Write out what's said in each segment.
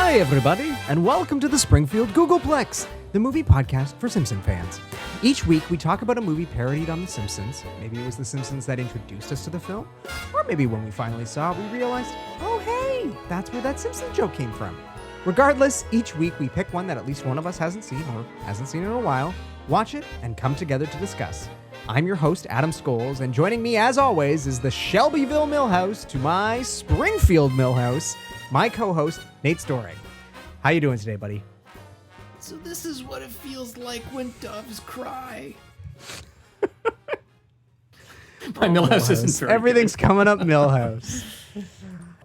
Hi, everybody, and welcome to the Springfield Googolplex, the movie podcast for Simpson fans. Each week, we talk about a movie parodied on The Simpsons. Maybe it was The Simpsons that introduced us to the film, or maybe when we finally saw it, we realized, oh, hey, that's where that Simpson joke came from. Regardless, each week we pick one that at least one of us hasn't seen or hasn't seen in a while, watch it, and come together to discuss. I'm your host, Adam Scholes, and joining me, as always, is the Shelbyville Millhouse to my Springfield Millhouse, my co-host, Nate Storing. How you doing today, buddy? So this is what it feels like when doves cry. My Millhouse isn't very Everything's good. coming up Millhouse.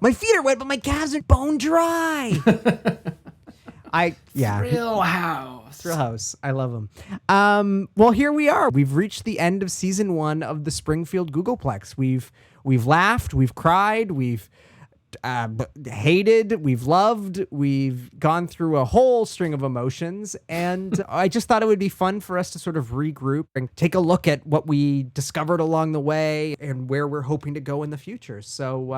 My feet are wet, but my calves are bone dry. Thrill House. Thrill House. I love them. Well, here we are. We've reached the end of season 1 of the Springfield Googolplex. We've laughed, we've cried, we've hated, we've loved, we've gone through a whole string of emotions, and I just thought it would be fun for us to sort of regroup and take a look at what we discovered along the way and where we're hoping to go in the future. So,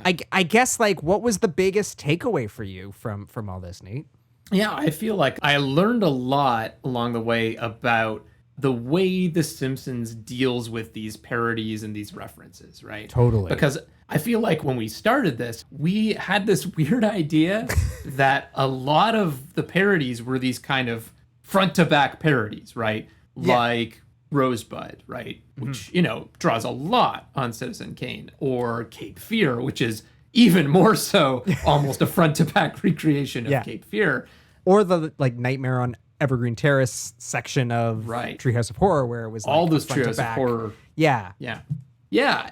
I guess, like, what was the biggest takeaway for you from all this, Nate? Yeah, I feel like I learned a lot along the way about the way The Simpsons deals with these parodies and these references, right? Totally. Because I feel like when we started this, we had this weird idea that a lot of the parodies were these kind of front to back parodies, right? Yeah. Like Rosebud, right? Which, draws a lot on Citizen Kane, or Cape Fear, which is even more so almost a front to back recreation of Cape Fear. Or the Nightmare on Evergreen Terrace section of Treehouse of Horror, where it was all those Treehouse of Horror. Yeah.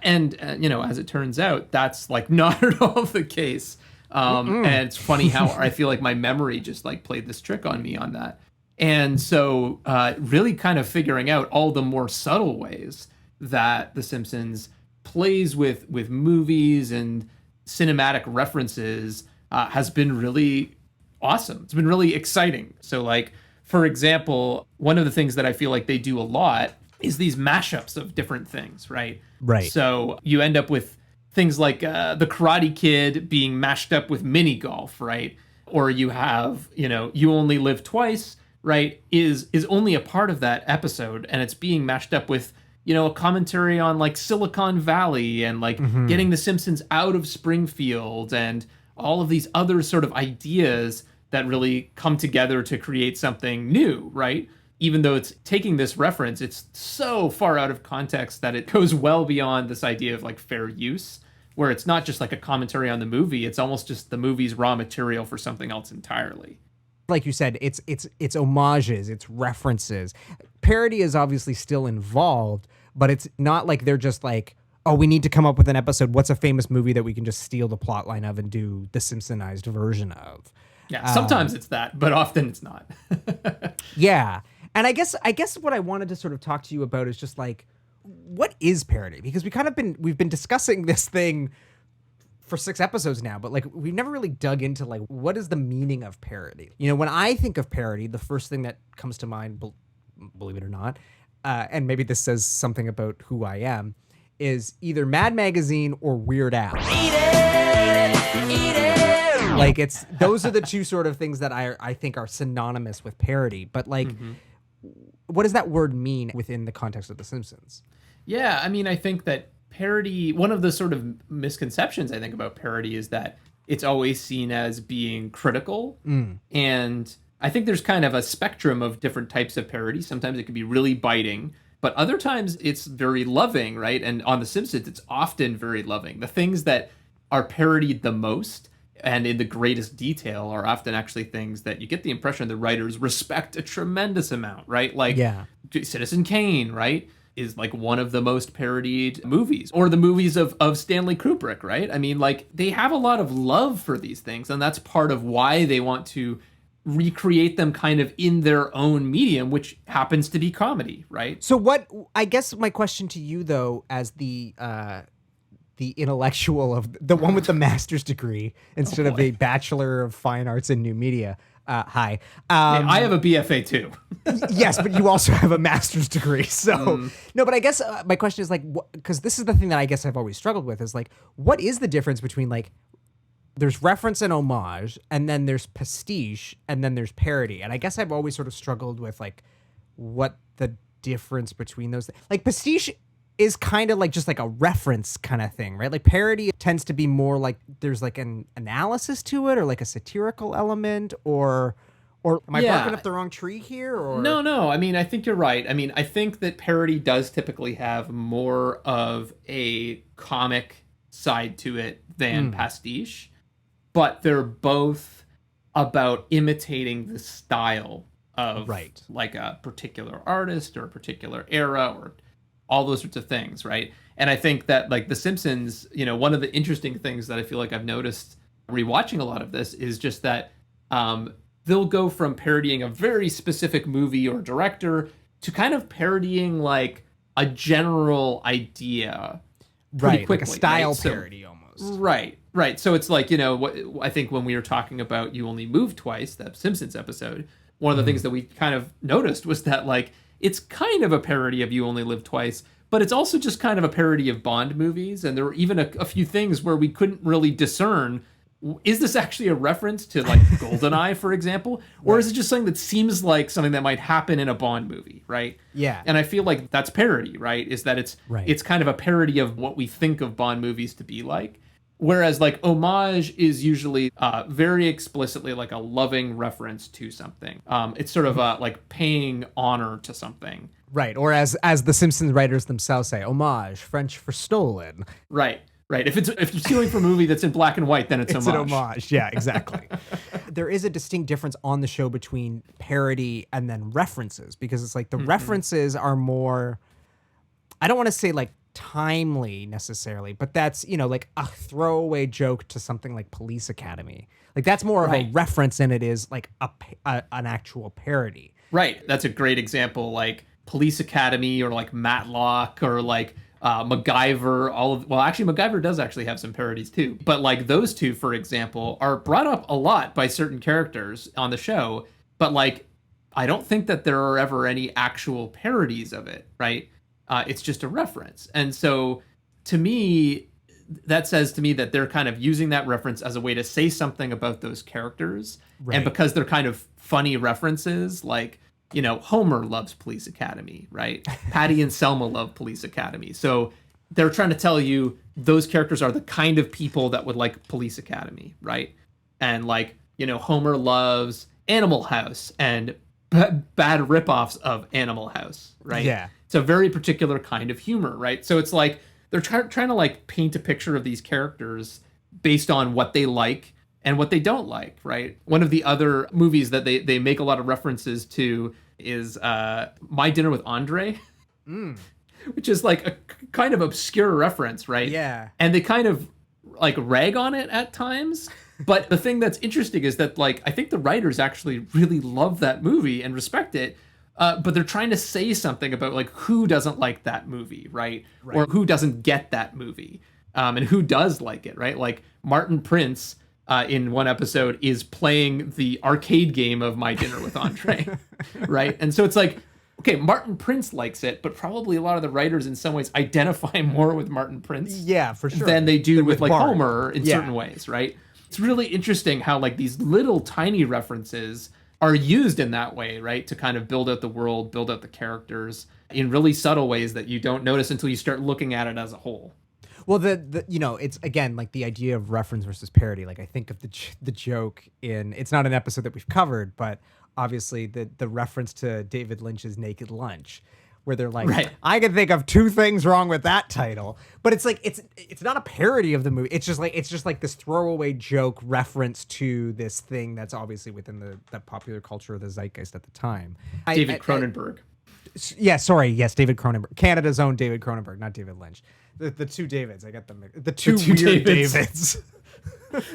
And as it turns out, that's like not at all the case. And it's funny how I feel like my memory just like played this trick on me on that. And so really kind of figuring out all the more subtle ways that The Simpsons plays with movies and cinematic references has been really awesome. It's been really exciting. So, like, for example, one of the things that I feel like they do a lot is these mashups of different things, right? Right. So you end up with things like the Karate Kid being mashed up with mini golf, right? Or you have, You Only Live Twice, right? Is only a part of that episode, and it's being mashed up with, a commentary on like Silicon Valley and like getting the Simpsons out of Springfield and all of these other sort of ideas that really come together to create something new, right? Even though it's taking this reference, it's so far out of context that it goes well beyond this idea of like fair use, where it's not just like a commentary on the movie, it's almost just the movie's raw material for something else entirely. Like you said, it's homages, it's references. Parody is obviously still involved, but it's not like they're just like, oh, we need to come up with an episode. What's a famous movie that we can just steal the plot line of and do the Simpsonized version of? Yeah, sometimes it's that, but often it's not. Yeah. And I guess what I wanted to sort of talk to you about is just like, what is parody? Because we've been discussing this thing for 6 episodes now, but like we've never really dug into like, what is the meaning of parody? When I think of parody, the first thing that comes to mind, believe it or not, and maybe this says something about who I am, is either Mad Magazine or Weird Al. Eat it! Like those are the two sort of things that I think are synonymous with parody. But like, what does that word mean within the context of The Simpsons? Yeah, I mean, I think that parody, one of the sort of misconceptions I think about parody is that it's always seen as being critical. And I think there's kind of a spectrum of different types of parody. Sometimes it can be really biting, but other times it's very loving, right? And on The Simpsons, it's often very loving. The things that are parodied the most and in the greatest detail are often actually things that you get the impression the writers respect a tremendous amount, right? Like Citizen Kane, right, is like one of the most parodied movies, or the movies of Stanley Kubrick, right? I mean, like, they have a lot of love for these things, and that's part of why they want to recreate them kind of in their own medium, which happens to be comedy, right? So I guess my question to you, though, as the intellectual of the one with the master's degree instead of a Bachelor of Fine Arts in New Media. Hi. I have a BFA too. Yes, but you also have a master's degree. So no, but I guess my question is like, because this is the thing that I guess I've always struggled with is like, what is the difference between like there's reference and homage, and then there's pastiche, and then there's parody. And I guess I've always sort of struggled with like what the difference between those. Like pastiche is kind of like just like a reference kind of thing, right? Like parody tends to be more like there's like an analysis to it, or like a satirical element, or am I barking up the wrong tree here? Or no. I mean, I think you're right. I mean, I think that parody does typically have more of a comic side to it than pastiche, but they're both about imitating the style of like a particular artist or a particular era or all those sorts of things, right? And I think that like The Simpsons, you know, one of the interesting things that I feel like I've noticed rewatching a lot of this is just that they'll go from parodying a very specific movie or director to kind of parodying like a general idea pretty quickly, like a style right? parody almost. Right. So it's like, you know, what I think when we were talking about You Only Move Twice, that Simpsons episode, one of the things that we kind of noticed was that like it's kind of a parody of You Only Live Twice, but it's also just kind of a parody of Bond movies. And there were even a few things where we couldn't really discern, is this actually a reference to like GoldenEye, for example? Or is it just something that seems like something that might happen in a Bond movie, right? Yeah. And I feel like that's parody, right? Is that it's kind of a parody of what we think of Bond movies to be like. Whereas like homage is usually very explicitly like a loving reference to something. It's sort of like paying honor to something. Right. Or as the Simpsons writers themselves say, homage, French for stolen. Right. If you're stealing from a movie that's in black and white, then it's homage. It's an homage. Yeah, exactly. There is a distinct difference on the show between parody and then references, because it's like the references are more, I don't want to say like timely necessarily, but that's, you know, like a throwaway joke to something like Police Academy. Like that's more of a reference than it is like an actual parody. Right. That's a great example, like Police Academy or like Matlock or like MacGyver. Actually MacGyver does actually have some parodies too. But like those two, for example, are brought up a lot by certain characters on the show. But like, I don't think that there are ever any actual parodies of it, right? It's just a reference. And so to me, that says to me that they're kind of using that reference as a way to say something about those characters. Right. And because they're kind of funny references, like, you know, Homer loves Police Academy, right? Patty and Selma love Police Academy. So they're trying to tell you those characters are the kind of people that would like Police Academy, right? And like, you know, Homer loves Animal House and bad ripoffs of Animal House, right? Yeah. It's a very particular kind of humor, right? So it's like they're trying to like paint a picture of these characters based on what they like and what they don't like, right? One of the other movies that they make a lot of references to is My Dinner with Andre, which is like a kind of obscure reference, right? Yeah. And they kind of like rag on it at times. But the thing that's interesting is that like I think the writers actually really love that movie and respect it. But they're trying to say something about like who doesn't like that movie, right? Or who doesn't get that movie, and who does like it, right? Like Martin Prince in one episode is playing the arcade game of My Dinner with Andre, right? And so it's like, okay, Martin Prince likes it, but probably a lot of the writers in some ways identify more with Martin Prince, yeah, for sure, than they do with like Bart. Homer in certain ways, right? It's really interesting how like these little tiny references are used in that way, right? To kind of build out the world, build out the characters in really subtle ways that you don't notice until you start looking at it as a whole. Well, the you know, it's again like the idea of reference versus parody. Like I think of the joke in, it's not an episode that we've covered, but obviously the reference to David Lynch's Naked Lunch, where they're like, I can think of two things wrong with that title, but it's like it's not a parody of the movie. It's just like this throwaway joke reference to this thing that's obviously within the popular culture of the zeitgeist at the time. David Cronenberg. Yes, David Cronenberg, Canada's own David Cronenberg, not David Lynch. The two Davids, I got them. The two weird Davids.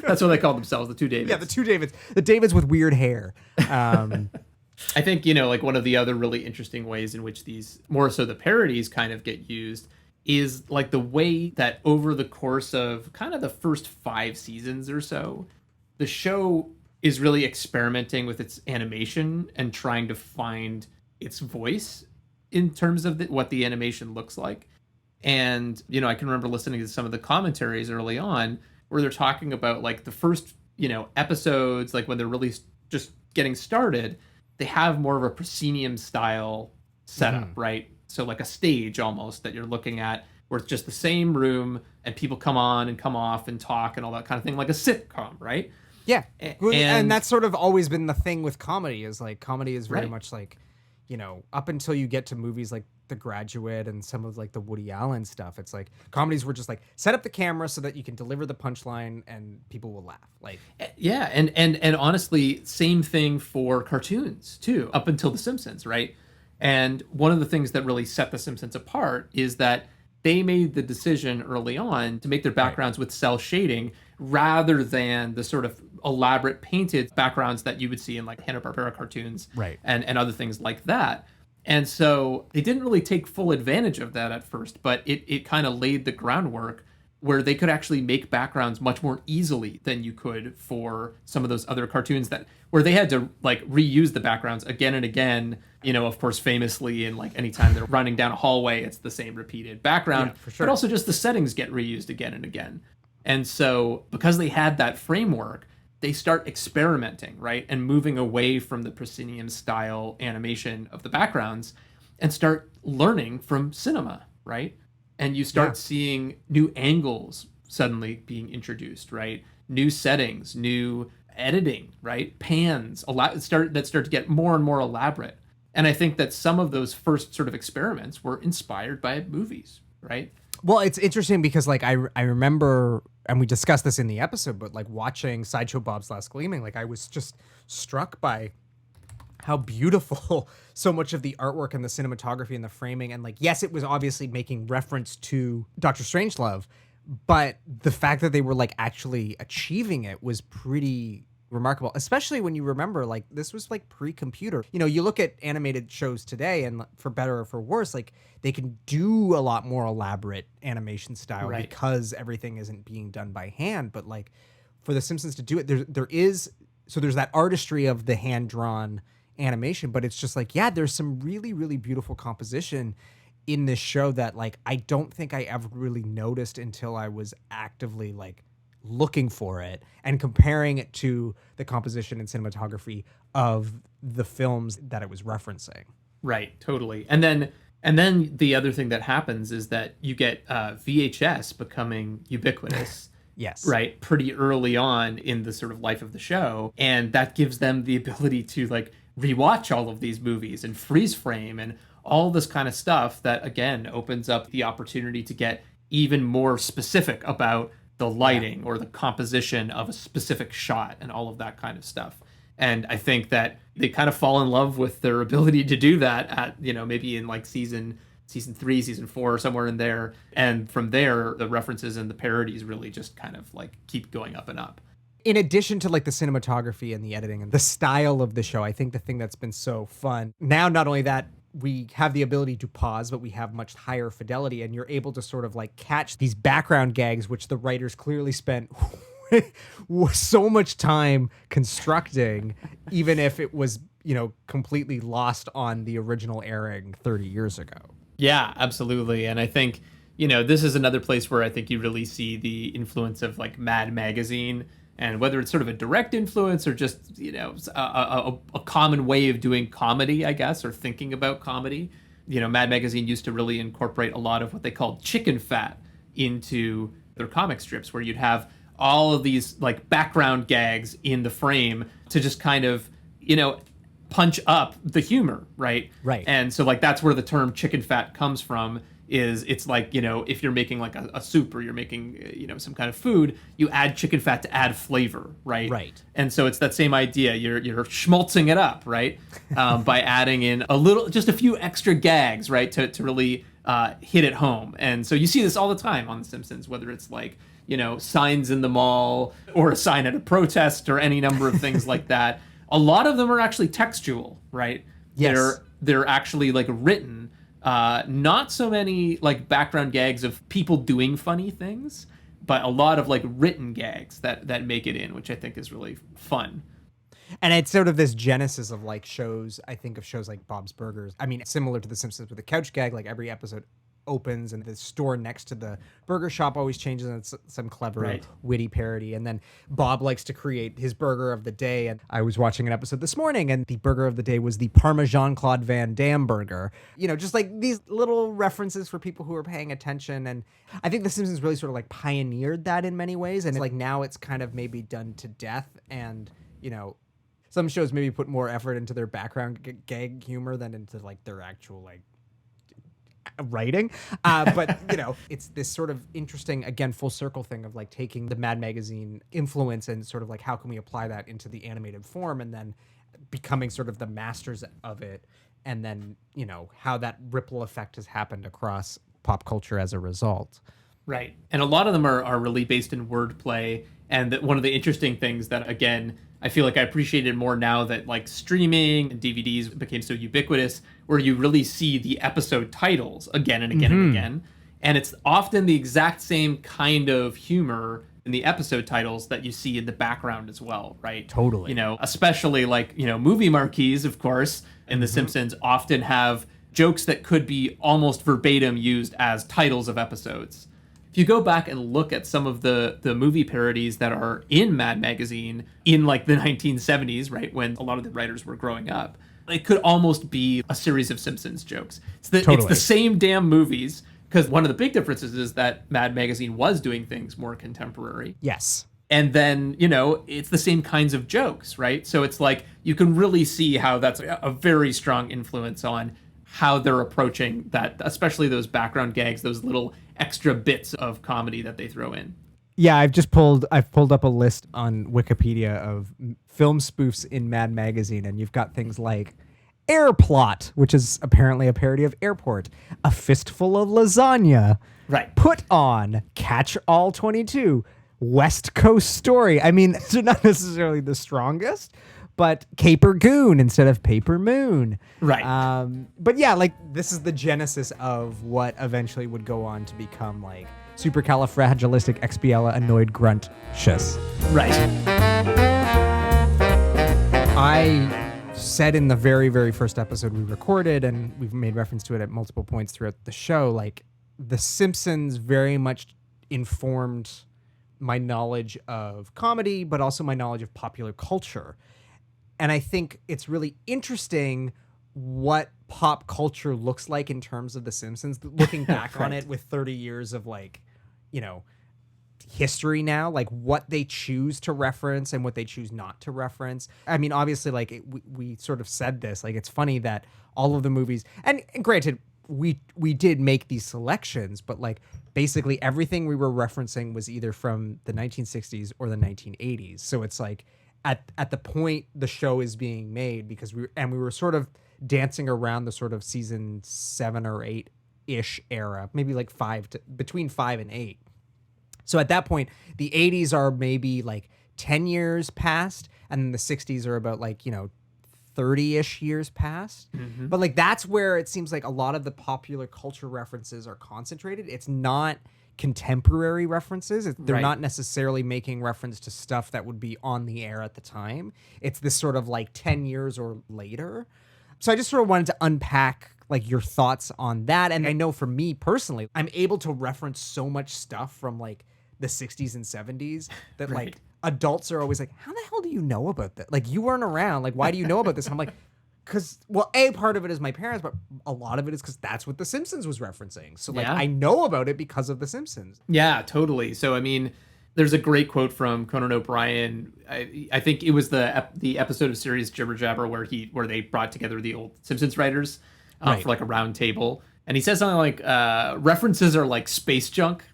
That's what they call themselves, the two Davids. Yeah, the two Davids. The Davids with weird hair. I think, you know, like one of the other really interesting ways in which these, more so the parodies kind of get used, is like the way that over the course of kind of the first 5 seasons or so, the show is really experimenting with its animation and trying to find its voice in terms of what the animation looks like. And, you know, I can remember listening to some of the commentaries early on where they're talking about like the first, episodes, like when they're really just getting started, they have more of a proscenium style setup, right? So like a stage almost that you're looking at, where it's just the same room and people come on and come off and talk and all that kind of thing, like a sitcom, right? Yeah. And And that's sort of always been the thing with comedy, is like comedy is very Right. much like, up until you get to movies like The Graduate and some of like the Woody Allen stuff, it's like comedies were just like set up the camera so that you can deliver the punchline and people will laugh. Like, yeah, and honestly, same thing for cartoons too, up until The Simpsons, right? And one of the things that really set The Simpsons apart is that they made the decision early on to make their backgrounds with cell shading rather than the sort of elaborate painted backgrounds that you would see in like Hanna-Barbera cartoons, Right. and other things like that. And so they didn't really take full advantage of that at first, but it kind of laid the groundwork where they could actually make backgrounds much more easily than you could for some of those other cartoons where they had to like reuse the backgrounds again and again, of course, famously, in like anytime they're running down a hallway, it's the same repeated background, Yeah, for sure. but also just the settings get reused again and again. And so because they had that framework, they start experimenting, right? And moving away from the proscenium style animation of the backgrounds and start learning from cinema, right? And you start seeing new angles suddenly being introduced, right? New settings, new editing, right? Pans, that start to get more and more elaborate. And I think that some of those first sort of experiments were inspired by movies, right? well, it's interesting because like I remember, and we discussed this in the episode, but like watching Sideshow Bob's Last Gleaming, like I was just struck by how beautiful so much of the artwork and the cinematography and the framing, and like, yes, it was obviously making reference to Doctor Strangelove, but the fact that they were like actually achieving it was pretty remarkable, especially when you remember like this was like pre-computer. You look at animated shows today, and for better or for worse, like they can do a lot more elaborate animation style Right. because everything isn't being done by hand. But like for The Simpsons to do it, there's that artistry of the hand-drawn animation, but it's just like, yeah, there's some really, really beautiful composition in this show that like I don't think I ever really noticed until I was actively like looking for it and comparing it to the composition and cinematography of the films that it was referencing. Right, totally. And then the other thing that happens is that you get VHS becoming ubiquitous. Yes. Right, pretty early on in the sort of life of the show, and that gives them the ability to like rewatch all of these movies and freeze frame and all this kind of stuff that again opens up the opportunity to get even more specific about the lighting or the composition of a specific shot and all of that kind of stuff. And I think that they kind of fall in love with their ability to do that at, maybe in like season 3, season 4, somewhere in there. And from there, the references and the parodies really just kind of like keep going up and up. In addition to like the cinematography and the editing and the style of the show, I think the thing that's been so fun now, not only that we have the ability to pause, but we have much higher fidelity, and you're able to sort of like catch these background gags, which the writers clearly spent so much time constructing, even if it was, completely lost on the original airing 30 years ago. Yeah, absolutely. And I think, this is another place where I think you really see the influence of like Mad Magazine, and whether it's sort of a direct influence or just, a common way of doing comedy, I guess, or thinking about comedy. Mad Magazine used to really incorporate a lot of what they called chicken fat into their comic strips, where you'd have all of these like background gags in the frame to just kind of, punch up the humor, right? Right. And so like that's where the term chicken fat comes from. It's like, if you're making like a soup, or you're making, some kind of food, you add chicken fat to add flavor, right? Right. And so it's that same idea. You're schmaltzing it up, right? By adding in just a few extra gags, right? To really hit it home. And so you see this all the time on The Simpsons, whether it's like, signs in the mall or a sign at a protest or any number of things like that. A lot of them are actually textual, right? Yes. They're actually like written. Not so many like background gags of people doing funny things, but a lot of like written gags that make it in, which I think is really fun. And it's sort of this genesis of like shows. I think of shows like Bob's Burgers. I mean, similar to The Simpsons with the couch gag, like every episode opens and the store next to the burger shop always changes, and it's some clever, witty parody. And then Bob likes to create his burger of the day. And I was watching an episode this morning, and the burger of the day was the Parmesan Claude Van Damme burger. You know, just like these little references for people who are paying attention. And I think The Simpsons really sort of like pioneered that in many ways. And like now it's kind of maybe done to death. And, you know, some shows maybe put more effort into their background gag humor than into like their actual like writing. But, you know, it's this sort of interesting, again, full circle thing of like taking the Mad Magazine influence and sort of like how can we apply that into the animated form, and then becoming sort of the masters of it. And then, you know, how that ripple effect has happened across pop culture as a result. Right. And a lot of them are really based in wordplay. And that one of the interesting things that, again, I feel like I appreciate it more now that like streaming and DVDs became so ubiquitous, where you really see the episode titles again and again and again. And it's often the exact same kind of humor in the episode titles that you see in the background as well, right? Totally. You know, especially like, you know, movie marquees, of course, in The Simpsons often have jokes that could be almost verbatim used as titles of episodes. If you go back and look at some of the movie parodies that are in Mad Magazine in like the 1970s, right, when a lot of the writers were growing up, it could almost be a series of Simpsons jokes. It's the same damn movies, because one of the big differences is that Mad Magazine was doing things more contemporary. Yes. And then, you know, it's the same kinds of jokes, right? So it's like you can really see how that's a very strong influence on how they're approaching that, especially those background gags, those little extra bits of comedy that they throw in. Yeah, I've pulled up a list on Wikipedia of film spoofs in Mad Magazine, and you've got things like Airplot, which is apparently a parody of Airport, A Fistful of Lasagna, right? Put On, Catch All 22, West Coast Story. I mean, they're not necessarily the strongest, but Caper Goon instead of Paper Moon. Right. But yeah, like this is the genesis of what eventually would go on to become like supercalifragilisticexpialidocious. Right. I said in the very, very first episode we recorded, and we've made reference to it at multiple points throughout the show, like The Simpsons very much informed my knowledge of comedy, but also my knowledge of popular culture. And I think it's really interesting what pop culture looks like in terms of The Simpsons, looking back on it with 30 years of like, you know, history now, like what they choose to reference and what they choose not to reference. I mean, obviously, like we sort of said this, like it's funny that all of the movies, and granted, we did make these selections, but like basically everything we were referencing was either from the 1960s or the 1980s. So it's like, at the point the show is being made, because we were sort of dancing around the sort of season 7 or 8-ish era, maybe like between 5 and 8. So at that point, the 80s are maybe like 10 years past, and then the 60s are about like, you know, 30-ish years past. Mm-hmm. But like that's where it seems like a lot of the popular culture references are concentrated. It's not contemporary references. They're not necessarily making reference to stuff that would be on the air at the time. It's this sort of like 10 years or later. So I just sort of wanted to unpack like your thoughts on that. And I know for me personally, I'm able to reference so much stuff from like the 60s and 70s that like adults are always like, how the hell do you know about that? Like you weren't around. Like, why do you know about this? And I'm like, because, well, a part of it is my parents, but a lot of it is because that's what The Simpsons was referencing. So, like, I know about it because of The Simpsons. Yeah, totally. So, I mean, there's a great quote from Conan O'Brien. I think it was the episode of Serious Jibber Jabber where they brought together the old Simpsons writers for like a round table. And he says something like, references are like space junk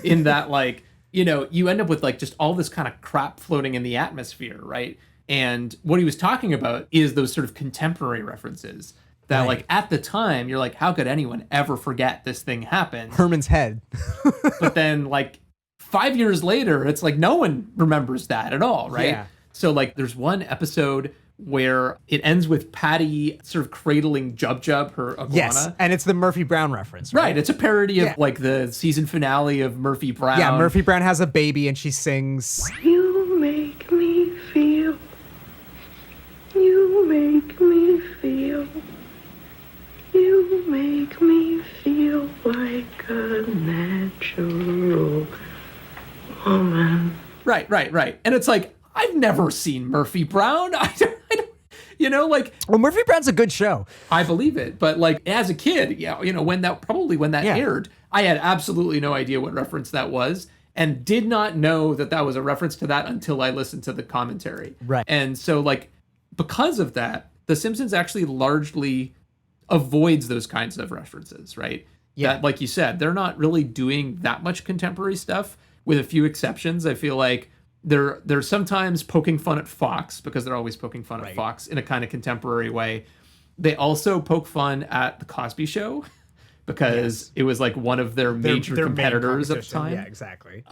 in that, like, you know, you end up with like just all this kind of crap floating in the atmosphere, right? And what he was talking about is those sort of contemporary references that like at the time you're like, how could anyone ever forget this thing happened? Herman's head. But then like 5 years later, it's like no one remembers that at all, right? Yeah. So like there's one episode where it ends with Patty sort of cradling Jub Jub, her iguana. Yes, and it's the Murphy Brown reference, right? Right, it's a parody of like the season finale of Murphy Brown. Yeah, Murphy Brown has a baby and she sings, "You make me feel, you make me feel, you make me feel like a natural woman. Right. And it's like, I've never seen Murphy Brown. I don't, like, Well, Murphy Brown's a good show. I believe it. But like as a kid, when that aired, I had absolutely no idea what reference that was and did not know that that was a reference to that until I listened to the commentary. Right. And so like, because of that, The Simpsons actually largely avoids those kinds of references, right? Yeah. That, like you said, they're not really doing that much contemporary stuff, with a few exceptions. I feel like they're sometimes poking fun at Fox, because they're always poking fun at Fox in a kind of contemporary way. They also poke fun at The Cosby Show, because it was like one of their major competitors at the time. Yeah, exactly.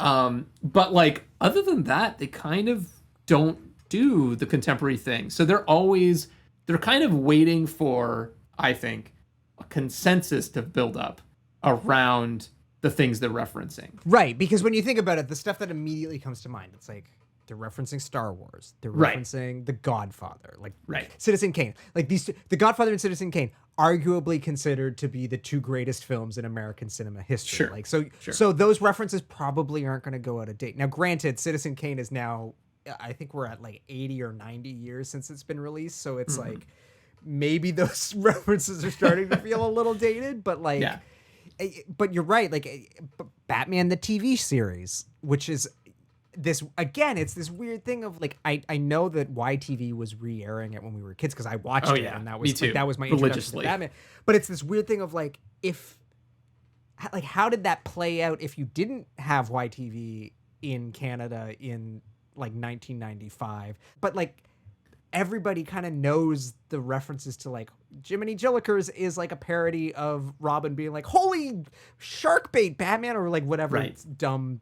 But like, other than that, they kind of don't do the contemporary thing. So they're kind of waiting for, I think, a consensus to build up around the things they're referencing. Right, because when you think about it, the stuff that immediately comes to mind, it's like they're referencing Star Wars, they're referencing The Godfather, like Citizen Kane. Like The Godfather and Citizen Kane, arguably considered to be the two greatest films in American cinema history. Sure. Like so those references probably aren't going to go out of date. Now, granted, Citizen Kane is now, I think we're at like 80 or 90 years since it's been released, so it's like maybe those references are starting to feel a little dated, but like but you're right, like Batman the TV series, which is this, again, it's this weird thing of like, I know that YTV was re-airing it when we were kids because I watched it, and that was like, that was my introduction to Batman. But it's this weird thing of like, how did that play out if you didn't have YTV in Canada in like 1995? But like, everybody kind of knows the references to like Jiminy Jillikers is like a parody of Robin being like, holy shark bait, Batman, or like whatever dumb,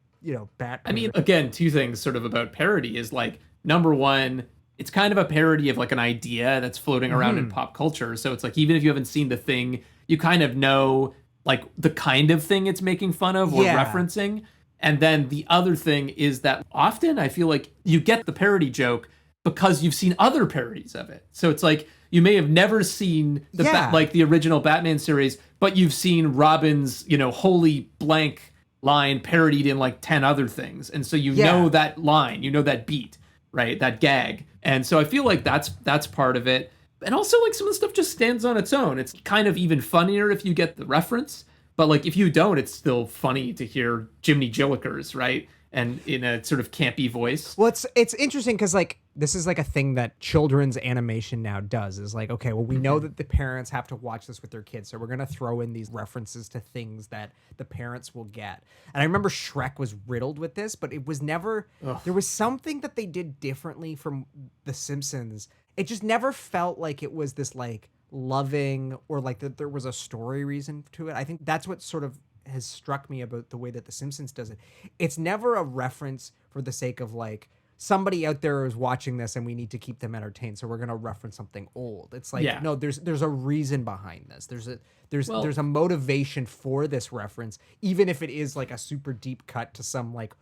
Batman. I mean, again, two things sort of about parody is like, number one, it's kind of a parody of like an idea that's floating around in pop culture. So it's like, even if you haven't seen the thing, you kind of know like the kind of thing it's making fun of or referencing. And then the other thing is that often I feel like you get the parody joke because you've seen other parodies of it. So it's like, you may have never seen the original Batman series, but you've seen Robin's, holy blank line parodied in like 10 other things. And so you know that line, that beat, right? That gag. And so I feel like that's part of it. And also like some of the stuff just stands on its own. It's kind of even funnier if you get the reference, but like if you don't, it's still funny to hear Jiminy Jillikers, right? And in a sort of campy voice. Well, it's interesting because like this is like a thing that children's animation now does, is like, okay, well, we know that the parents have to watch this with their kids, so we're gonna throw in these references to things that the parents will get. And I remember Shrek was riddled with this, but it was never there was something that they did differently from The Simpsons. It just never felt like it was this like loving, or like that there was a story reason to it. I think that's what sort of has struck me about the way that The Simpsons does it. It's never a reference for the sake of like, somebody out there is watching this and we need to keep them entertained, so we're going to reference something old. It's like, no, there's a reason behind this. There's a motivation for this reference, even if it is like a super deep cut to some like,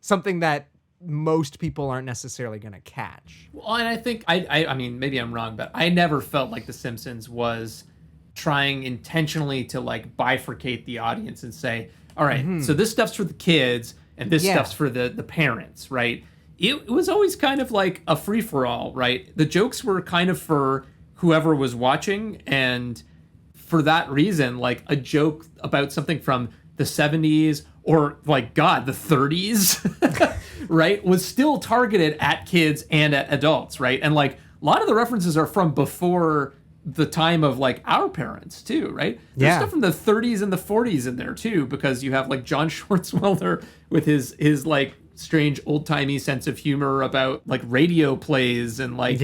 something that most people aren't necessarily going to catch. Well, and I think I mean, maybe I'm wrong, but I never felt like The Simpsons was trying intentionally to like bifurcate the audience and say, all right, so this stuff's for the kids and this stuff's for the parents, right? It was always kind of like a free-for-all, right? The jokes were kind of for whoever was watching, and for that reason, like a joke about something from the 70s or like, God, the 30s, right, was still targeted at kids and at adults, right? And like a lot of the references are from before the time of like our parents too, right? There's stuff from the 30s and the 40s in there too, because you have like John Schwartzwelder with his like strange old-timey sense of humor about like radio plays and like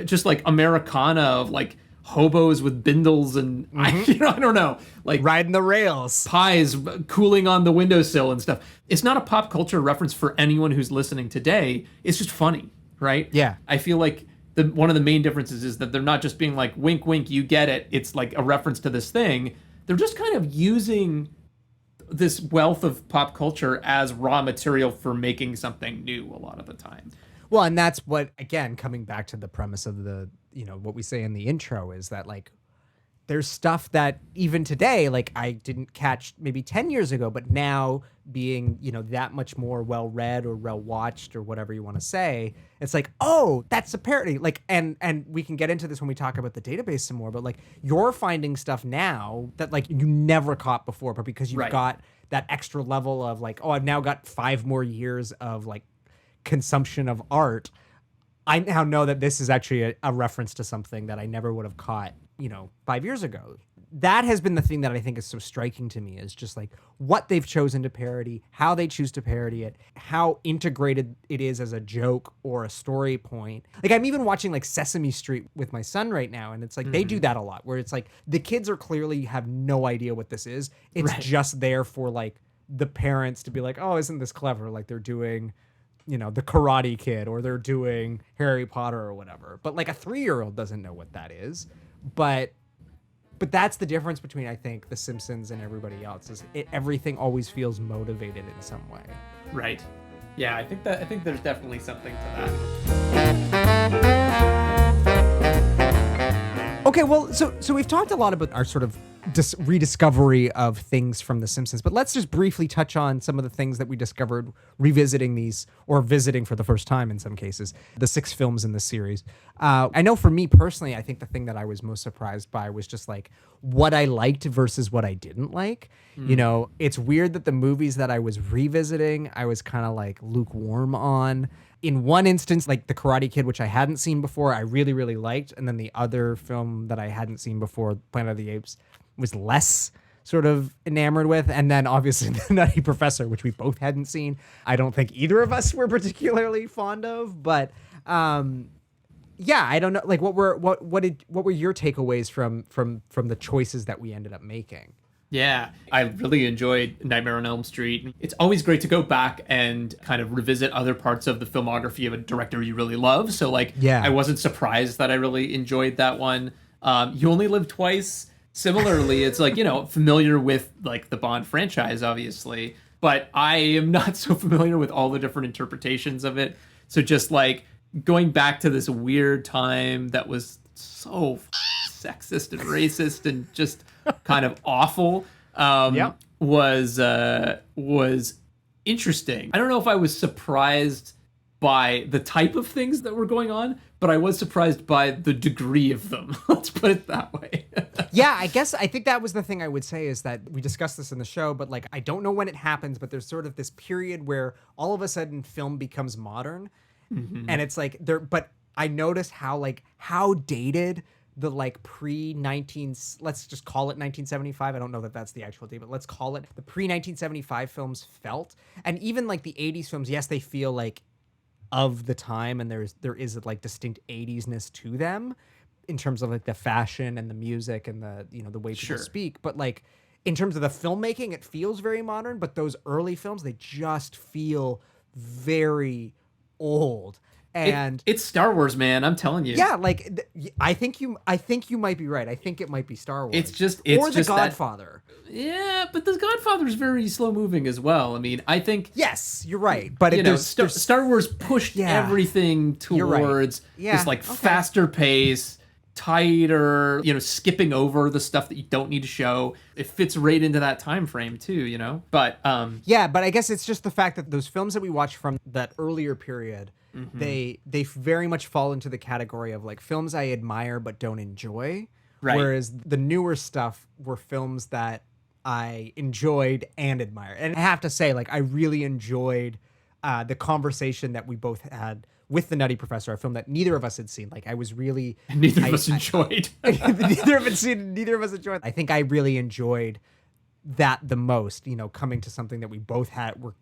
just like Americana of like hobos with bindles and I don't know, like riding the rails, pies cooling on the windowsill and stuff. It's not a pop culture reference for anyone who's listening today. It's just funny, right? Yeah. I feel like one of the main differences is that they're not just being like, wink, wink, you get it. It's like a reference to this thing. They're just kind of using this wealth of pop culture as raw material for making something new a lot of the time. Well, and that's what, again, coming back to the premise of the, what we say in the intro is that like there's stuff that even today, like I didn't catch maybe 10 years ago, but now being, that much more well read or well watched or whatever you want to say, it's like, oh, that's a parody. Like, and we can get into this when we talk about the database some more, but like you're finding stuff now that like you never caught before, but because you've got that extra level of like, oh, I've now got 5 more years of like consumption of art. I now know that this is actually a reference to something that I never would have caught, 5 years ago. That has been the thing that I think is so striking to me, is just like what they've chosen to parody, how they choose to parody it, how integrated it is as a joke or a story point. Like I'm even watching like Sesame Street with my son right now, and it's like they do that a lot, where it's like the kids are clearly have no idea what this is. It's just there for like the parents to be like, oh, isn't this clever? Like they're doing the Karate Kid, or they're doing Harry Potter or whatever. But like a 3-year-old doesn't know what that is. But that's the difference between, I think, The Simpsons and everybody else, is everything always feels motivated in some way. Right. Yeah, I think there's definitely something to that. Okay, well, so we've talked a lot about our sort of rediscovery of things from The Simpsons, but let's just briefly touch on some of the things that we discovered revisiting these, or visiting for the first time in some cases, the 6 films in this series. I know for me personally, I think the thing that I was most surprised by was just like what I liked versus what I didn't like. It's weird that the movies that I was revisiting, I was kind of like lukewarm on. In one instance, like The Karate Kid, which I hadn't seen before, I really, really liked. And then the other film that I hadn't seen before, Planet of the Apes, was less sort of enamored with. And then obviously The Nutty Professor, which we both hadn't seen, I don't think either of us were particularly fond of. But I don't know. Like, what were your takeaways from the choices that we ended up making? Yeah, I really enjoyed Nightmare on Elm Street. It's always great to go back and kind of revisit other parts of the filmography of a director you really love. So I wasn't surprised that I really enjoyed that one. You Only Live Twice. Similarly, it's like, familiar with like the Bond franchise, obviously, but I am not so familiar with all the different interpretations of it. So just like going back to this weird time that was so sexist and racist and just kind of awful was interesting. I don't know if I was surprised by the type of things that were going on, but I was surprised by the degree of them. Let's put it that way. Yeah, I think that was the thing I would say, is that we discussed this in the show, but like, I don't know when it happens, but there's sort of this period where all of a sudden film becomes modern. And it's like but I noticed how dated the like pre-19, let's just call it 1975. I don't know that that's the actual date, but let's call it the pre-1975 films felt. And even like the 80s films, yes, they feel like of the time, and there is a like distinct 80s-ness to them in terms of like the fashion and the music and the the way people speak. But like in terms of the filmmaking, it feels very modern. But those early films, they just feel very old. And it's Star Wars, man. I'm telling you. Yeah, like I think you might be right. I think it might be Star Wars. It's just The Godfather. Yeah, but The Godfather is very slow moving as well. I mean, I think yes, you're right. But Star Wars pushed everything towards this like faster pace, tighter, skipping over the stuff that you don't need to show. It fits right into that time frame too, But but I guess it's just the fact that those films that we watch from that earlier period, they very much fall into the category of like films I admire but don't enjoy. Right. Whereas the newer stuff were films that I enjoyed and admired. And I have to say, like, I really enjoyed the conversation that we both had with The Nutty Professor, a film that neither of us had seen. Like, I was really... Neither of us enjoyed. Neither of us enjoyed. I think I really enjoyed that the most, coming to something that we both were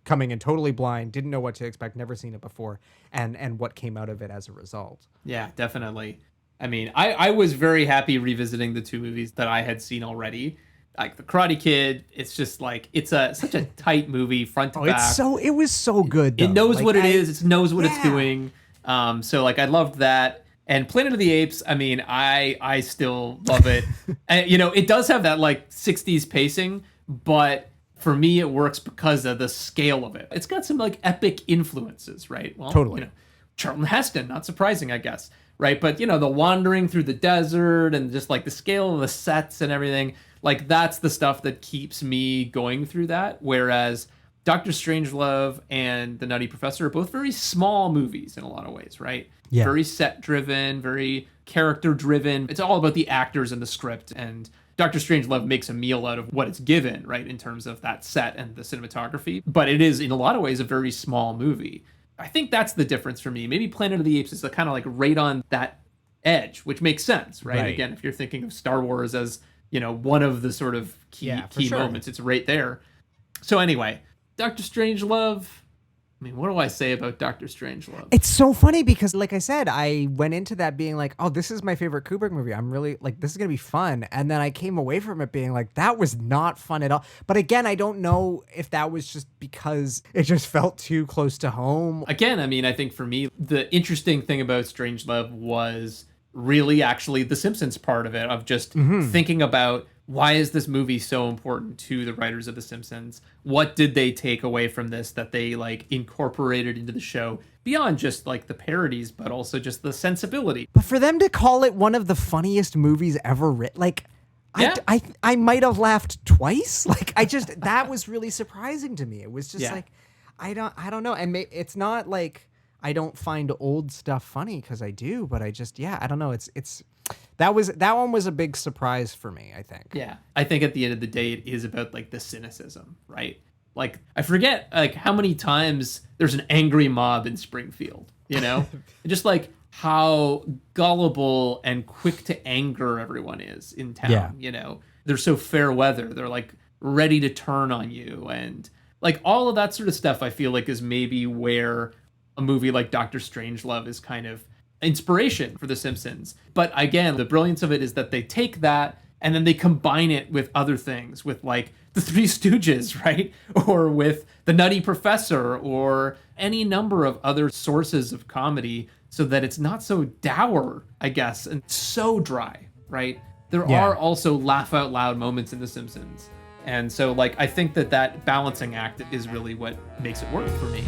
coming in totally blind, didn't know what to expect, never seen it before, and what came out of it as a result. Yeah, definitely. I mean, I was very happy revisiting the 2 movies that I had seen already. Like The Karate Kid, it's just like, it's such a tight movie, front to back. It was so good, though. It knows what it is. It knows what it's doing. So like, I loved that. And Planet of the Apes, I mean, I still love it. And, it does have that like 60s pacing, but for me, it works because of the scale of it. It's got some like epic influences, right? Well, totally. Charlton Heston, not surprising, I guess. right? But, the wandering through the desert and just like the scale of the sets and everything, like that's the stuff that keeps me going through that. Whereas Doctor Strangelove and The Nutty Professor are both very small movies in a lot of ways, right? Yeah. Very set driven, very character driven. It's all about the actors and the script. And Doctor Strangelove makes a meal out of what it's given, right, in terms of that set and the cinematography. But it is, in a lot of ways, a very small movie. I think that's the difference for me. Maybe Planet of the Apes is kind of like right on that edge, which makes sense, right? Again, if you're thinking of Star Wars as, one of the sort of key moments, it's right there. So anyway, Doctor Strangelove. I mean, what do I say about Doctor Strangelove? It's so funny because, like I said, I went into that being like, oh, this is my favorite Kubrick movie. I'm really like, this is going to be fun. And then I came away from it being like, that was not fun at all. But again, I don't know if that was just because it just felt too close to home. Again, I mean, I think for me, the interesting thing about Strangelove was really actually the Simpsons part of it, of just thinking about, why is this movie so important to the writers of The Simpsons? What did they take away from this that they like incorporated into the show beyond just like the parodies, but also just the sensibility? But for them to call it one of the funniest movies ever written, like, Yeah. I might have laughed twice. Like, that was really surprising to me. It was just like, I don't know. And it's not like I don't find old stuff funny, because I do, but I just, I don't know. That one was a big surprise for me, I think. Yeah. I think at the end of the day, it is about like the cynicism, right? Like, I forget like how many times there's an angry mob in Springfield, just like how gullible and quick to anger everyone is in town. They're so fair weather. They're like ready to turn on you. And like all of that sort of stuff, I feel like is maybe where a movie like Doctor Strangelove is kind of inspiration for The Simpsons. But again, the brilliance of it is that they take that and then they combine it with other things, with like the Three Stooges, right? Or with the Nutty Professor, or any number of other sources of comedy, so that it's not so dour, I guess, and so dry, right? There are also laugh out loud moments in The Simpsons. And so like, I think that balancing act is really what makes it work for me.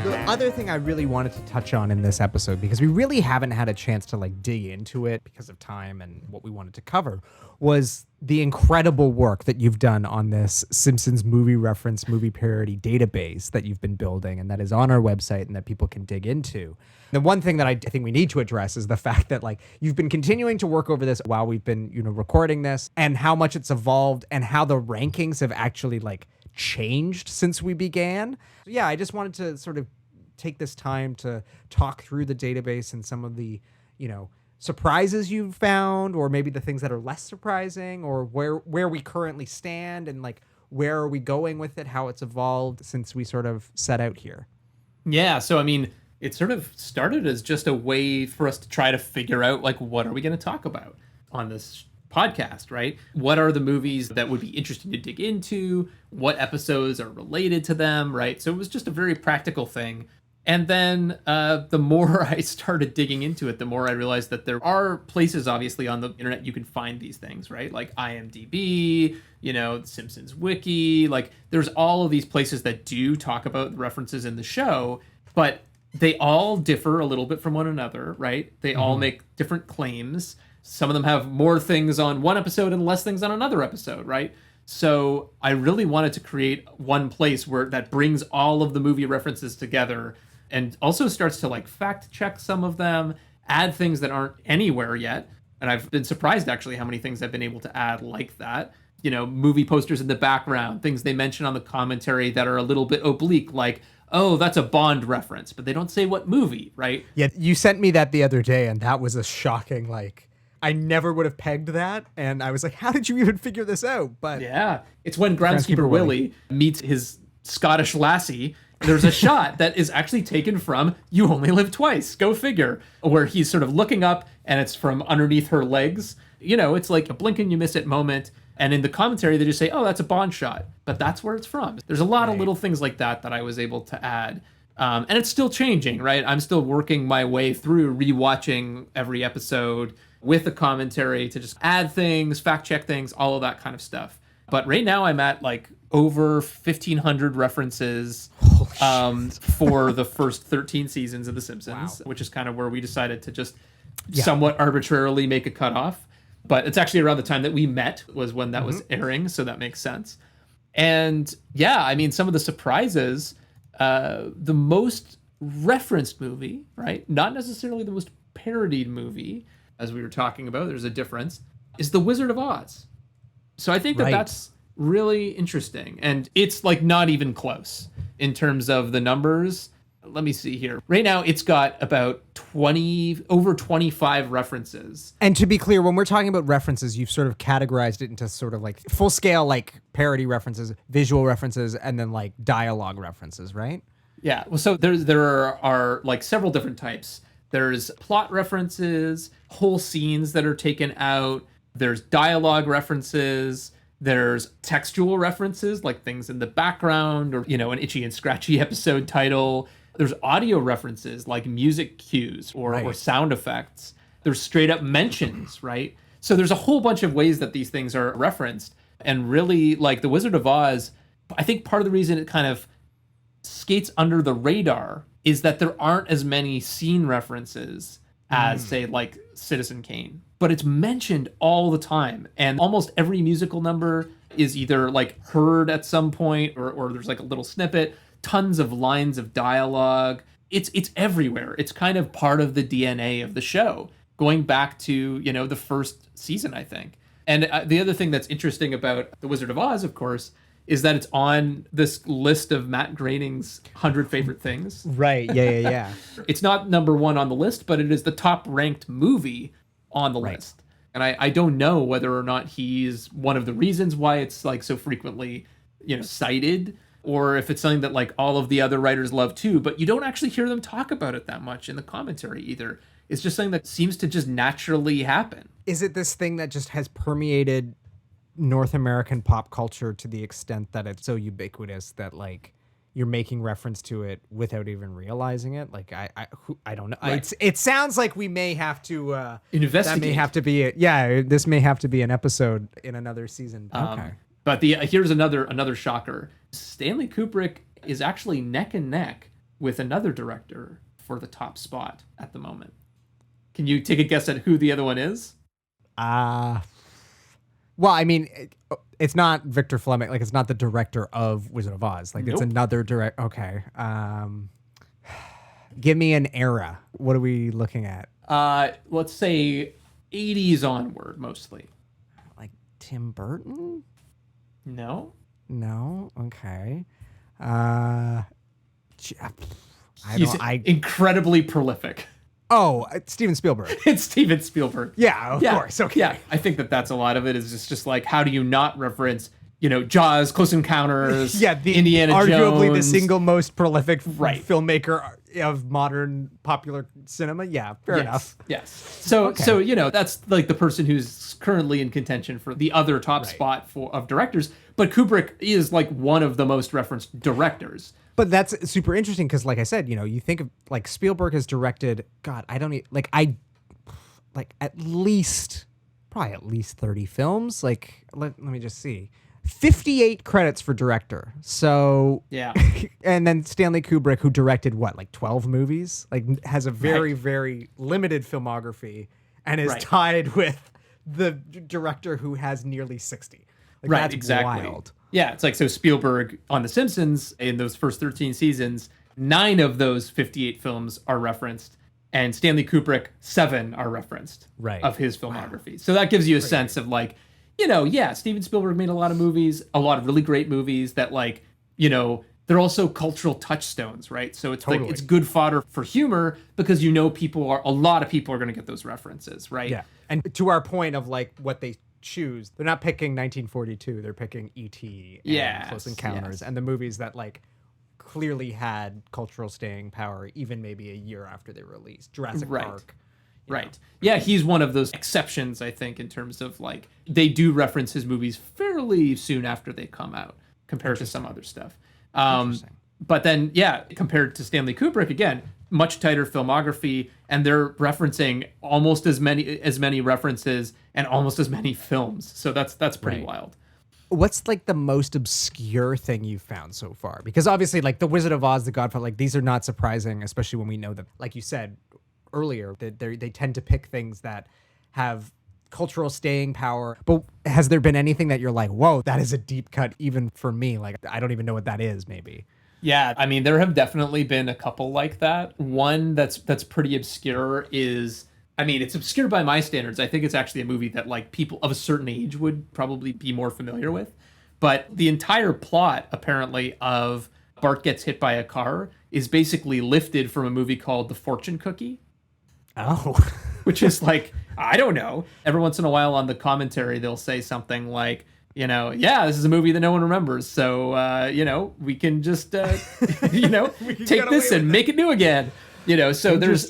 The other thing I really wanted to touch on in this episode, because we really haven't had a chance to like dig into it because of time and what we wanted to cover, was the incredible work that you've done on this Simpsons movie reference, movie parody database that you've been building, and that is on our website and that people can dig into. The one thing that I think we need to address is the fact that like you've been continuing to work over this while we've been, recording this, and how much it's evolved and how the rankings have actually like changed since we began. So I just wanted to sort of take this time to talk through the database and some of the, surprises you've found, or maybe the things that are less surprising, or where we currently stand, and like where are we going with it, how it's evolved since we sort of set out here. Yeah, so I mean, it sort of started as just a way for us to try to figure out like, what are we going to talk about on this podcast, right? What are the movies that would be interesting to dig into? What episodes are related to them, right? So it was just a very practical thing. And then the more I started digging into it, the more I realized that there are places, obviously, on the internet you can find these things, right? Like IMDb, the Simpsons Wiki. Like, there's all of these places that do talk about the references in the show, but they all differ a little bit from one another, right? They all make different claims. Some of them have more things on one episode and less things on another episode, right? So I really wanted to create one place that brings all of the movie references together, and also starts to like fact check some of them, add things that aren't anywhere yet. And I've been surprised actually how many things I've been able to add like that. Movie posters in the background, things they mention on the commentary that are a little bit oblique, like, oh, that's a Bond reference, but they don't say what movie, right? Yeah, you sent me that the other day, and that was a shocking, like, I never would have pegged that. And I was like, how did you even figure this out? But yeah, it's when Groundskeeper Willie meets his Scottish lassie. There's a shot that is actually taken from You Only Live Twice, go figure, where he's sort of looking up and it's from underneath her legs. It's like a blink and you miss it moment. And in the commentary, they just say, oh, that's a Bond shot. But that's where it's from. There's a lot of little things like that I was able to add. And it's still changing, right? I'm still working my way through rewatching every episode with the commentary to just add things, fact check things, all of that kind of stuff. But right now I'm at like over 1,500 references. for the first 13 seasons of The Simpsons, which is kind of where we decided to just somewhat arbitrarily make a cutoff. But it's actually around the time that we met was when that was airing, so that makes sense. And yeah, I mean, some of the surprises, the most referenced movie, right? Not necessarily the most parodied movie, as we were talking about, there's a difference, is The Wizard of Oz. So I think that that's really interesting. And it's like not even close in terms of the numbers. Let me see here. Right now, it's got about over 25 references. And to be clear, when we're talking about references, you've sort of categorized it into sort of like full scale, like parody references, visual references, and then like dialogue references, right? Yeah. Well, so there are like several different types. There's plot references, whole scenes that are taken out. There's dialogue references. There's textual references, like things in the background or, an Itchy and Scratchy episode title. There's audio references like music cues or sound effects. There's straight up mentions, right? So there's a whole bunch of ways that these things are referenced. And really, like The Wizard of Oz, I think part of the reason it kind of skates under the radar is that there aren't as many scene references as, say, like Citizen Kane. But it's mentioned all the time. And almost every musical number is either like heard at some point or there's like a little snippet. Tons of lines of dialogue. It's everywhere. It's kind of part of the DNA of the show, going back to, the first season, I think. And the other thing that's interesting about The Wizard of Oz, of course, is that it's on this list of Matt Groening's 100 favorite things. Right. Yeah. It's not number one on the list, but it is the top ranked movie on the list. And I don't know whether or not he's one of the reasons why it's like so frequently, cited, or if it's something that like all of the other writers love too, but you don't actually hear them talk about it that much in the commentary either. It's just something that seems to just naturally happen. Is it this thing that just has permeated North American pop culture to the extent that it's so ubiquitous that like you're making reference to it without even realizing it? Like I don't know. Right. It sounds like we may have to investigate. That may have to be it. Yeah, this may have to be an episode in another season. Okay. But here's another shocker. Stanley Kubrick is actually neck and neck with another director for the top spot at the moment. Can you take a guess at who the other one is? Well, I mean, it's not Victor Fleming. Like, it's not the director of Wizard of Oz. Like, It's another direct. Okay. Give me an era. What are we looking at? Let's say 80s onward, mostly. Like Tim Burton? No. Okay. He's incredibly prolific. Oh, Steven Spielberg. It's Steven Spielberg. Yeah, of course. Okay. Yeah, I think that's a lot of it is just like, how do you not reference, Jaws, Close Encounters, Indiana Jones. Arguably the single most prolific filmmaker of modern popular cinema. Yeah, fair enough. Yes. So that's like the person who's currently in contention for the other top spot of directors. But Kubrick is like one of the most referenced directors. But that's super interesting because, like I said, you think of like Spielberg has directed. God, I don't at least 30 films. Like let me just see. 58 credits for director. So yeah. And then Stanley Kubrick, who directed like 12 movies, like has a very, very limited filmography and is tied with the director who has nearly 60. Like, that's exactly. wild. Yeah, it's like, so Spielberg on The Simpsons in those first 13 seasons, 9 of those 58 films are referenced, and Stanley Kubrick, 7 are referenced of his filmography. Wow. So that gives you a sense of like, Steven Spielberg made a lot of movies, a lot of really great movies that like, they're also cultural touchstones, right? So it's like, it's good fodder for humor because a lot of people are going to get those references, right? Yeah. And to our point of like what they choose, they're not picking 1942, they're picking E.T. and Close Encounters and the movies that like clearly had cultural staying power even maybe a year after they were released. Jurassic Park. Right. Yeah, he's one of those exceptions, I think, in terms of like they do reference his movies fairly soon after they come out compared to some other stuff. But then, compared to Stanley Kubrick, again, much tighter filmography, and they're referencing almost as many references and almost as many films. So that's pretty wild. What's like the most obscure thing you've found so far? Because obviously like The Wizard of Oz, The Godfather, like these are not surprising, especially when we know that, like you said earlier, that they tend to pick things that have cultural staying power. But has there been anything that you're like, whoa, that is a deep cut even for me? Like, I don't even know what that is, maybe. Yeah, I mean, there have definitely been a couple like that. One that's pretty obscure is, I mean, it's obscure by my standards. I think it's actually a movie that like people of a certain age would probably be more familiar with. But the entire plot, apparently, of Bart gets hit by a car is basically lifted from a movie called The Fortune Cookie. Oh. Which is like, I don't know. Every once in a while on the commentary, they'll say something like, you know, yeah, this is a movie that no one remembers. So, you know, we can just, you know, take this and make it new again. You know, so there's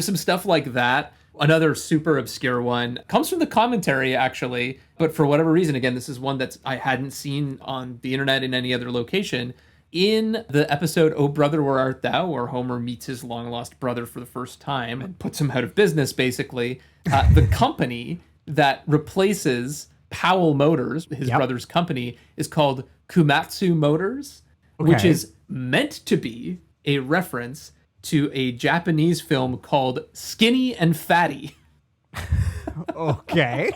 some stuff like that. Another super obscure one comes from the commentary, actually. But for whatever reason, again, this is one that I hadn't seen on the internet in any other location. In the episode, Oh Brother, Where Art Thou?, where Homer meets his long-lost brother for the first time and puts him out of business, basically, the company that replaces Powell Motors, his brother's company, is called Komatsu Motors, which is meant to be a reference to a Japanese film called Skinny and Fatty. Okay.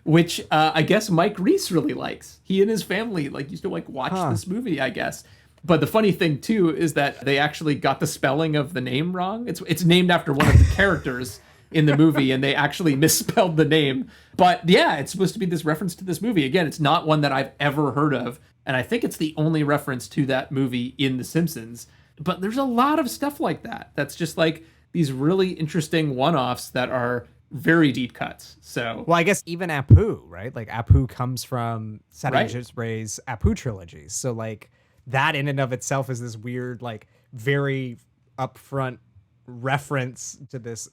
Which I guess Mike Reese really likes. He and his family like used to like watch this movie, I guess. But the funny thing too is that they actually got the spelling of the name wrong. It's named after one of the characters in the movie, and they actually misspelled the name. But yeah, it's supposed to be this reference to this movie. Again, it's not one that I've ever heard of, and I think it's the only reference to that movie in The Simpsons. But there's a lot of stuff like that. That's just like these really interesting one-offs that are very deep cuts. So, well, I guess even Apu, right? Like Apu comes from Satyajit Ray's Apu trilogy. So like that in and of itself is this weird, like very upfront reference to this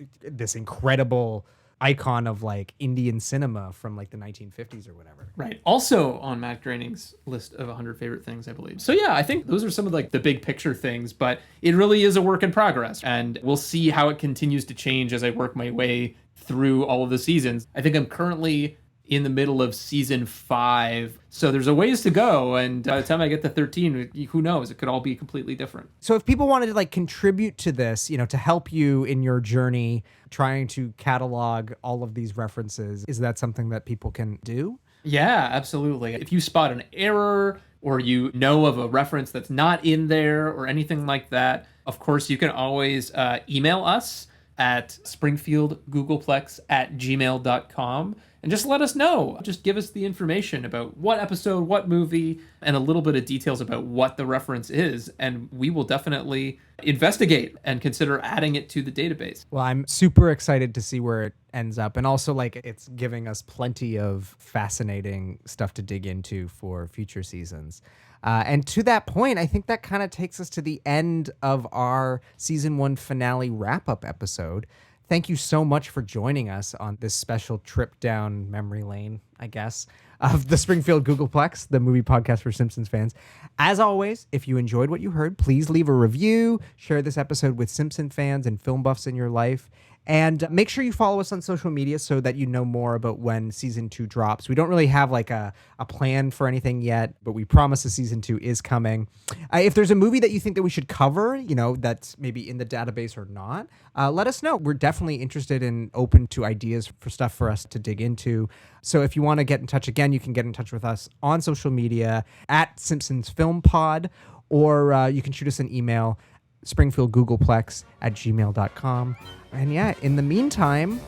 incredible icon of like Indian cinema from like the 1950s or whatever. Right. Also on Matt Groening's list of 100 favorite things, I believe. So yeah, I think those are some of like the big picture things, but it really is a work in progress, and we'll see how it continues to change as I work my way through all of the seasons. I think I'm currently in the middle of season 5, so there's a ways to go, and by the time I get to 13, who knows, it could all be completely different. So if people wanted to like contribute to this, you know, to help you in your journey trying to catalog all of these references, is that something that people can do? Yeah, absolutely. If you spot an error or you know of a reference that's not in there or anything like that, of course, you can always email us at springfieldgoogleplex@gmail.com and just let us know. Just give us the information about what episode, what movie, and a little bit of details about what the reference is, and we will definitely investigate and consider adding it to the database. Well, I'm super excited to see where it ends up, and also like it's giving us plenty of fascinating stuff to dig into for future seasons. And to that point, I think that kind of takes us to the end of our season 1 finale wrap-up episode. Thank you so much for joining us on this special trip down memory lane, I guess, of the Springfield Googleplex, the movie podcast for Simpsons fans. As always, if you enjoyed what you heard, please leave a review, share this episode with Simpson fans and film buffs in your life, and make sure you follow us on social media so that you know more about when season 2 drops. We don't really have like a plan for anything yet, but we promise the season 2 is coming. If there's a movie that you think that we should cover, you know, that's maybe in the database or not, let us know. We're definitely interested and open to ideas for stuff for us to dig into. So if you want to get in touch again, you can get in touch with us on social media at Simpsons Film Pod, or you can shoot us an email, springfieldgoogleplex@gmail.com. And yeah, in the meantime,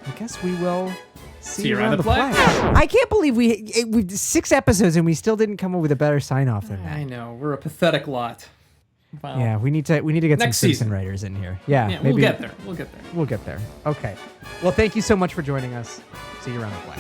I guess we will see you around the Plex. I can't believe we 6 episodes and we still didn't come up with a better sign off than that. I know, we're a pathetic lot. Wow. Yeah, we need to get Next some season. Simpson writers in here. Yeah, Yeah, maybe we'll get there. We'll get there. Okay. Well, thank you so much for joining us. See you around the Plex.